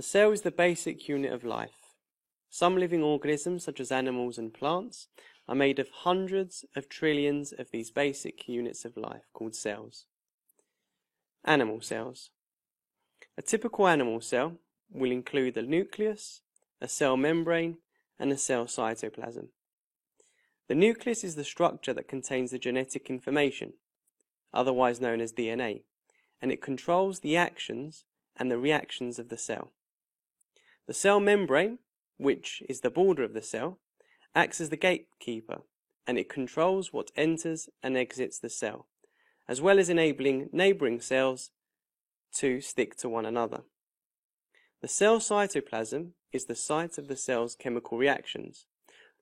cell is the basic unit of life. Some living organisms, such as animals and plants, are made of hundreds of trillions of these basic units of life called cells. Animal cells. A typical animal cell will include a nucleus, a cell membrane, and a cell cytoplasm. The nucleus is the structure that contains the genetic information, otherwise known as DNA, and it controls the actions and the reactions of the cell. The cell membrane, which is the border of the cell, acts as the gatekeeper, and it controls what enters and exits the cell, as well as enabling neighbouring cells to stick to one another. The cell cytoplasm is the site of the cell's chemical reactions.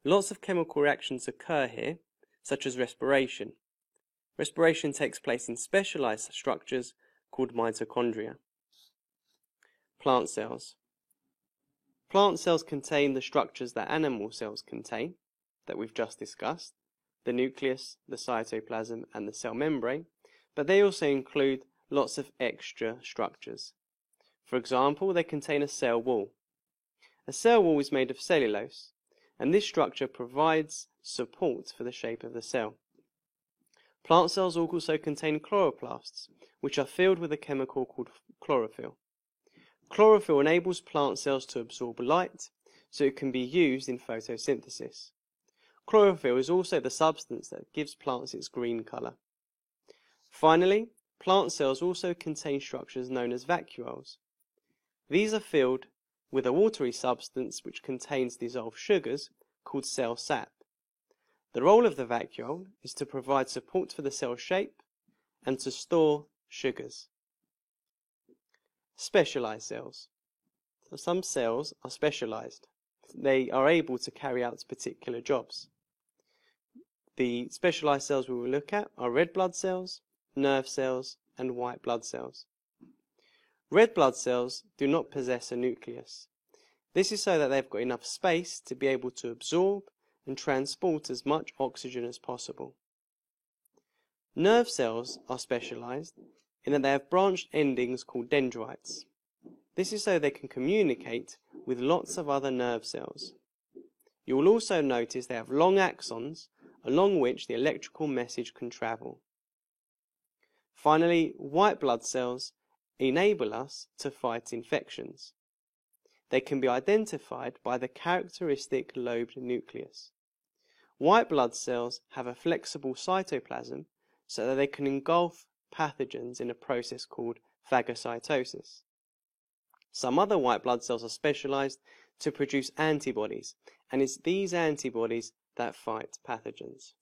Lots of chemical reactions occur here, such as respiration. Respiration takes place in specialized structures called mitochondria. Plant cells. Plant cells contain the structures that animal cells contain, that we've just discussed, the nucleus, the cytoplasm, and the cell membrane, but they also include lots of extra structures. For example, they contain a cell wall. A cell wall is made of cellulose, and this structure provides support for the shape of the cell. Plant cells also contain chloroplasts, which are filled with a chemical called chlorophyll. Chlorophyll enables plant cells to absorb light, so it can be used in photosynthesis. Chlorophyll is also the substance that gives plants its green colour. Finally, plant cells also contain structures known as vacuoles. These are filled with a watery substance which contains dissolved sugars called cell sap. The role of the vacuole is to provide support for the cell shape and to store sugars. Specialized cells. So some cells are specialized. They are able to carry out particular jobs. The specialized cells we will look at are red blood cells, nerve cells, and white blood cells. Red blood cells do not possess a nucleus. This is so that they've got enough space to be able to absorb and transport as much oxygen as possible. Nerve cells are specialized in that they have branched endings called dendrites. This is so they can communicate with lots of other nerve cells. You will also notice they have long axons along which the electrical message can travel. Finally, white blood cells enable us to fight infections. They can be identified by the characteristic lobed nucleus. White blood cells have a flexible cytoplasm so that they can engulf pathogens in a process called phagocytosis. Some other white blood cells are specialized to produce antibodies, and it's these antibodies that fight pathogens.